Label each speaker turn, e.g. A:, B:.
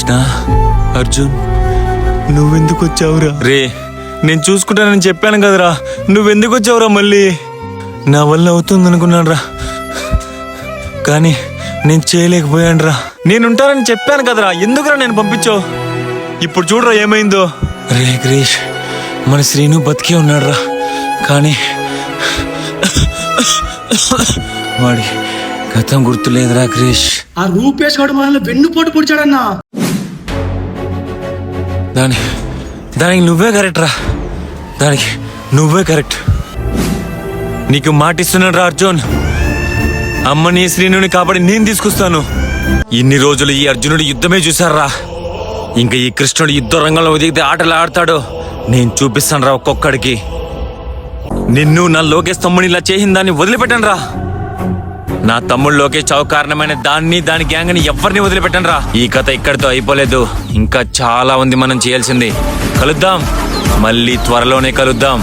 A: కృష్ణ, అర్జున్ నువ్వెందుకు వచ్చావురా? రే, నేను చూసుకుంటానని చెప్పాను కదరా, నువ్వెందుకు వచ్చావురా? మళ్ళీ నా వల్ల అవుతుందనుకున్నాను రా, కానీ నేను చేయలేకపోయాను రా. నేనుంటానని చెప్పాను కదరా, ఎందుకురా నేను పంపించావు? ఇప్పుడు చూడరా ఏమైందో. రే క్రిష్, మన శ్రీను బతికే ఉన్నాడు రా, కానీ వాడి గతం గుర్తులేదురా క్రిష్.
B: ఆ రూపేష్ గడు మనల్ని వెన్నుపోటు పొడిచాడన్నా.
A: దానికి నువ్వే కరెక్ట్ రా, దానికి నువ్వే కరెక్ట్. నీకు మాటిస్తున్నాడు రా అర్జున్, అమ్మని శ్రీనుని కాబట్టి నేను తీసుకొస్తాను. ఇన్ని రోజులు ఈ అర్జునుడు యుద్ధమే చూశారా, ఇంకా ఈ కృష్ణుడు యుద్ధ రంగంలో దిగితే ఆటలు ఆడతాడు. నేను చూపిస్తాను రా ఒక్కొక్కడికి. నిన్ను నా లోకేష్ తమ్ముని ఇలా చేసిన దాన్ని వదిలిపెట్టను రా. నా తమ్ముడు లోకేష్ చావు కారణమైన దాని గ్యాంగ్ ని ఎవరిని వదిలిపెట్టను రా. ఈ కథ ఇక్కడితో అయిపోలేదు, ఇంకా చాలా ఉంది మనం చేయాల్సింది. కలుద్దాం, మళ్ళీ త్వరలోనే కలుద్దాం.